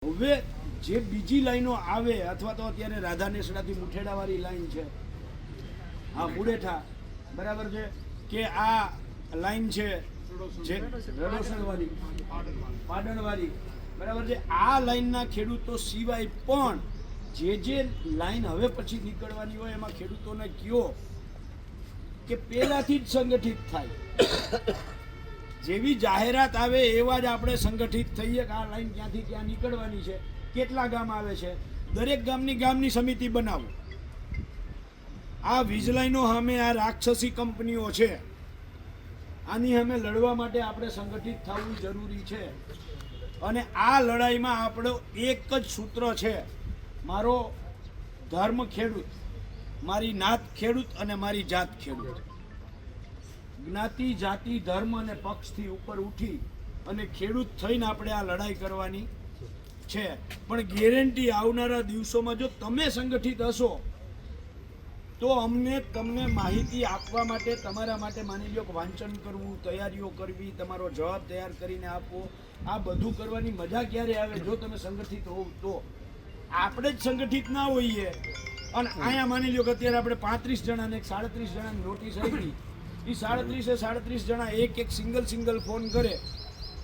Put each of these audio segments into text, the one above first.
હવે જે બીજી લાઈનો આવે અથવા તો અત્યારે રાધાનેસડાથી મુઠેડાવાળી લાઈન છે, આ મુડેઠા બરાબર છે કે આ લાઈન છે જે રડોસણવાળી પાડણવાળી બરાબર છે, આ લાઈનના ખેડૂતો સિવાય પણ જે લાઈન હવે પછી નીકળવાની હોય એમાં ખેડૂતોને કયો કે પહેલાથી જ સંગઠિત થાય, જેવી જાહેરાત આવે એવા જ આપણે સંગઠિત થઈએ કે આ લાઈન ક્યાંથી ક્યાં નીકળવાની છે, કેટલા ગામ આવે છે, દરેક ગામની સમિતિ બનાવો. આ વીજ લાઈનો સામે આ રાક્ષસી કંપનીઓ છે, આની સામે લડવા માટે આપણે સંગઠિત થવું જરૂરી છે. અને આ લડાઈમાં આપણો એક જ સૂત્ર છે, મારો ધર્મ ખેડૂત, મારી નાત ખેડૂત અને મારી જાત ખેડૂત. જ્ઞાતિ જાતિ ધર્મ અને પક્ષથી ઉપર ઉઠી અને ખેડૂત થઈને આપણે આ લડાઈ કરવાની છે. પણ ગેરંટી આવનારા દિવસોમાં જો તમે સંગઠિત હશો તો અમને તમને માહિતી આપવા માટે, તમારા માટે માની લો કે વાંચન કરવું, તૈયારીઓ કરવી, તમારો જવાબ તૈયાર કરીને આપવો, આ બધું કરવાની મજા ક્યારે આવે જો તમે સંગઠિત હોવ તો. આપણે જ સંગઠિત ના હોઈએ અને અહીંયા માની લો કે અત્યારે આપણે 35 જણાને 37 જણાની નોટિસ આપી, એ 37 જણા એક સિંગલ ફોન કરે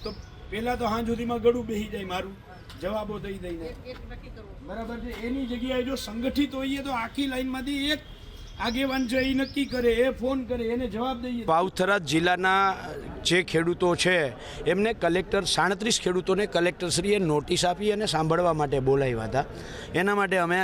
તો પહેલાં તો હાં સુધીમાં ગળું બેસી જાય મારું જવાબો દઈ દઈને, બરાબર છે. એની જગ્યાએ જો સંગઠિત હોઈએ તો આખી લાઈનમાંથી એક આગેવાન છે એ નક્કી કરે, એ ફોન કરે, એને જવાબ દઈએ. વાવથરા જિલ્લાના જે ખેડૂતો છે એમને કલેક્ટર 37 ખેડૂતોને કલેક્ટરશ્રીએ નોટિસ આપી અને સાંભળવા માટે બોલાવ્યા હતા. એના માટે અમે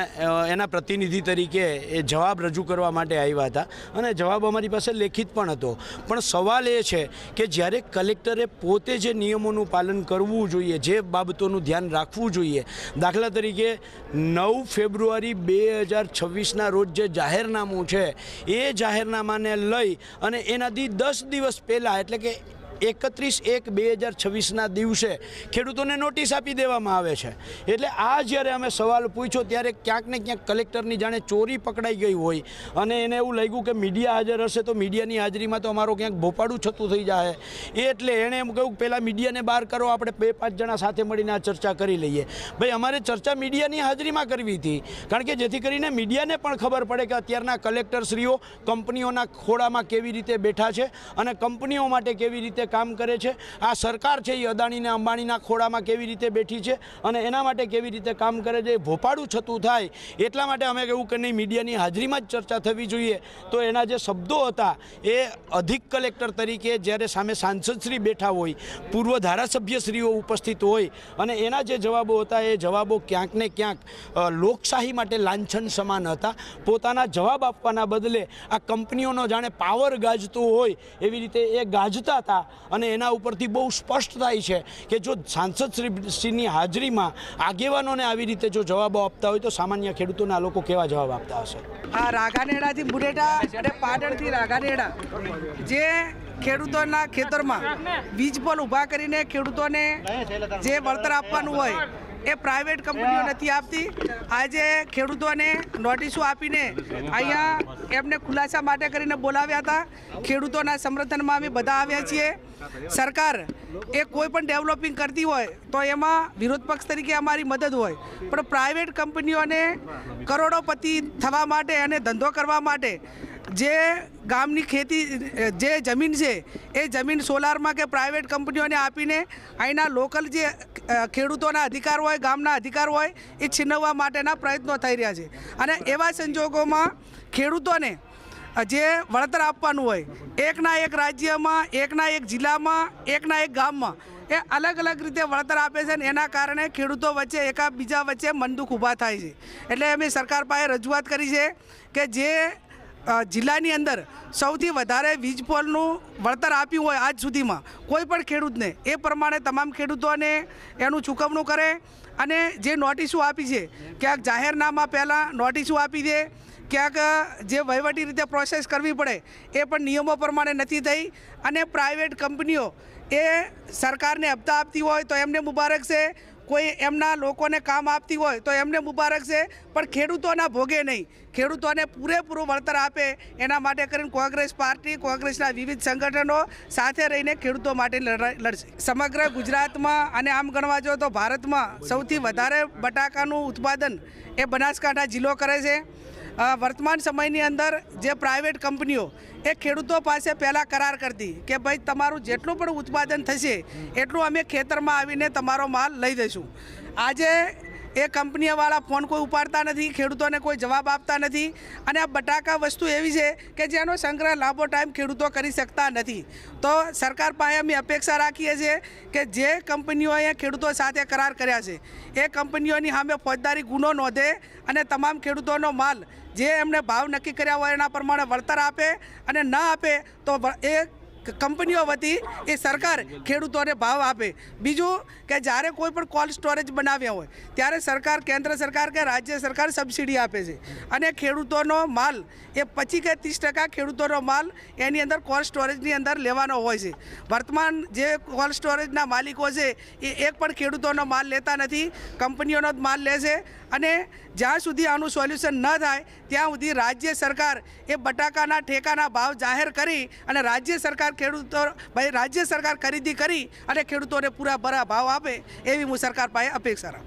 એના પ્રતિનિધિ તરીકે એ જવાબ રજૂ કરવા માટે આવ્યા હતા અને જવાબ અમારી પાસે લેખિત પણ હતો. પણ સવાલ એ છે કે જ્યારે કલેક્ટરે પોતે જે નિયમોનું પાલન કરવું જોઈએ, જે બાબતોનું ધ્યાન રાખવું જોઈએ, દાખલા તરીકે 9 ફેબ્રુઆરી 2026ના રોજ જે જાહેરનામું છે એ જાહેરનામાને લઈ અને એનાથી 10 દિવસ પહેલાં એટલે કે 31/1/2026ના દિવસે ખેડૂતોને નોટિસ આપી દેવામાં આવે છે. એટલે આ જ્યારે અમે સવાલ પૂછ્યો ત્યારે ક્યાંક ને ક્યાંક કલેક્ટરની જાણે ચોરી પકડાઈ ગઈ હોય અને એને એવું લાગ્યું કે મીડિયા હાજર હશે તો મીડિયાની હાજરીમાં તો અમારો ક્યાંક ભોપાડું છતું થઈ જાય. એટલે એણે એમ કહ્યું પહેલાં મીડિયાને બહાર કરો, આપણે 2-5 જણા સાથે મળીને આ ચર્ચા કરી લઈએ. ભાઈ અમારે ચર્ચા મીડિયાની હાજરીમાં કરવી હતી, કારણ કે જેથી કરીને મીડિયાને પણ ખબર પડે કે અત્યારના કલેક્ટરશ્રીઓ કંપનીઓના ખોળામાં કેવી રીતે બેઠા છે અને કંપનીઓ માટે કેવી રીતે કામ કરે છે. આ સરકાર છે એ અદાણીને અંબાણીના ખોળામાં કેવી રીતે બેઠી છે અને એના માટે કેવી રીતે કામ કરે છે. ભોપાળું છતું થાય એટલા માટે અમે કહ્યું કે નહીં, મીડિયાની હાજરીમાં જ ચર્ચા થવી જોઈએ. તો એના જે શબ્દો હતા એ અધિક કલેક્ટર તરીકે જ્યારે સામે સાંસદશ્રી બેઠા હોય, પૂર્વ ધારાસભ્યશ્રીઓ ઉપસ્થિત હોય અને એના જે જવાબો હતા એ જવાબો ક્યાંક ને ક્યાંક લોકશાહી માટે લાંછન સમાન હતા. પોતાના જવાબ આપવાના બદલે આ કંપનીઓનો જાણે પાવર ગાજતું હોય એવી રીતે એ ગાજતા હતા. અને એના ઉપરથી બહુ સ્પષ્ટ થાય છે કે જો સાંસદશ્રીની હાજરીમાં આગેવાનોને આવી રીતે જો જવાબો આપતા હોય તો સામાન્ય ખેડૂતોને આ લોકો કેવા જવાબ આપતા હશે. આ રાઘાનેડાથી મુડેઠા અને પાટણથી રાઘાનેડા જે ખેડૂતોના ખેતરમાં વીજ પોલ ઊભા કરીને ખેડૂતોને જે વળતર આપવાનું હોય એ પ્રાઇવેટ કંપનીઓ નથી આપતી. આજે ખેડૂતોને નોટિસો આપીને અહીંયા એમને ખુલાસા માટે કરીને બોલાવ્યા હતા. ખેડૂતોના સમર્થનમાં અમે બધા આવ્યા છીએ. સરકાર એ કોઈ પણ ડેવલપિંગ કરતી હોય તો એમાં વિરોધ પક્ષ તરીકે અમારી મદદ હોય, પણ પ્રાઇવેટ કંપનીઓને કરોડોપતિ થવા માટે અને ધંધો કરવા માટે જે ગામની ખેતી જે જમીન છે એ જમીન સોલારમાં કે પ્રાઇવેટ કંપનીઓને આપીને અહીંના લોકલ જે ખેડૂતોના અધિકાર હોય, ગામના અધિકાર હોય એ છીનવવા માટેના પ્રયત્નો થઈ રહ્યા છે. અને એવા સંજોગોમાં ખેડૂતોને જે વળતર આપવાનું હોય એકના એક રાજ્યમાં, એકના એક જિલ્લામાં, એકના એક ગામમાં એ અલગ અલગ રીતે વળતર આપે છે અને એના કારણે ખેડૂતો વચ્ચે એકાબીજા વચ્ચે મનદુખ ઊભા થાય છે. એટલે અમે સરકાર પાસે રજૂઆત કરી છે કે જે જિલ્લાની અંદર સૌથી વધારે વીજ પોલનું વળતર આપ્યું હોય આજ સુધીમાં કોઈ પણ ખેડૂતને, એ પ્રમાણે તમામ ખેડૂતોને એનું ચૂકવણું કરે. અને જે નોટિસો આપી છે ક્યાંક જાહેરનામા પહેલાં નોટિસો આપી દે, ક્યાંક જે વહીવટી રીતે પ્રોસેસ કરવી પડે એ પણ નિયમો પ્રમાણે નથી થઈ. અને પ્રાઇવેટ કંપનીઓ એ સરકારને હપ્તા આપતી હોય તો એમને મુબારક છે, કોઈ એમના લોકોને કામ આપતી હોય તો એમને મુબારક છે, પણ ખેડૂતોના ભોગે નહીં, ખેડૂતોને પૂરેપૂરું વળતર આપે એના માટે કરીને કોંગ્રેસ પાર્ટી, કોંગ્રેસના વિવિધ સંગઠનો સાથે રહીને ખેડૂતો માટે લડશે. સમગ્ર ગુજરાતમાં અને આમ ગણવા જો તો ભારતમાં સૌથી વધારે બટાકાનું ઉત્પાદન એ બનાસકાંઠા જિલ્લો કરે છે. વર્તમાન સમયની અંદર જે પ્રાઇવેટ કંપનીઓ એ ખેડૂતો પાસે પહેલાં કરાર કરતી કે ભાઈ તમારું જેટલું પણ ઉત્પાદન થશે એટલું અમે ખેતરમાં આવીને તમારો માલ લઈ દઈશું. આજે એ કંપનીવાળા ફોન કોઈ ઉપાડતા નથી, ખેડૂતોને કોઈ જવાબ આપતા નથી, અને આ બટાકા વસ્તુ એવી છે કે જેનો સંગ્રહ લાંબો ટાઈમ ખેડૂતો કરી શકતા નથી. તો સરકાર પાસે અમે અપેક્ષા રાખીએ છીએ કે જે કંપનીઓએ ખેડૂતો સાથે કરાર કર્યા છે એ કંપનીઓની સામે ફોજદારી ગુનો નોંધે અને તમામ ખેડૂતોનો માલ જે એમણે ભાવ નક્કી કર્યા હોય એના પ્રમાણે વળતર આપે, અને ન આપે તો એ કંપનીઓ વતી એ સરકાર ખેડૂતોને ભાવ આપે. બીજું કે જ્યારે કોઈ પણ કોલ્ડ સ્ટોરેજ બનાવ્યા હોય ત્યારે સરકાર, કેન્દ્ર સરકાર કે રાજ્ય સરકાર સબસિડી આપે છે, અને ખેડૂતોનો માલ એ 25 કે 30% ખેડૂતોનો માલ એની અંદર કોલ્ડ સ્ટોરેજની અંદર લેવાનો હોય છે. વર્તમાન જે કોલ્ડ સ્ટોરેજના માલિકો છે એ એક પણ ખેડૂતોનો માલ લેતા નથી, કંપનીઓનો જ માલ લે છે. અને જ્યાં સુધી આનું સોલ્યુશન ન થાય ત્યાં સુધી રાજ્ય સરકાર એ બટાકાના ઠેકાના ભાવ જાહેર કરી અને રાજ્ય સરકાર ખરીદી કરી અને ખેડૂતોને પૂરા ભરા ભાવ આપે એવી હું સરકાર પાસે અપેક્ષા રાખું.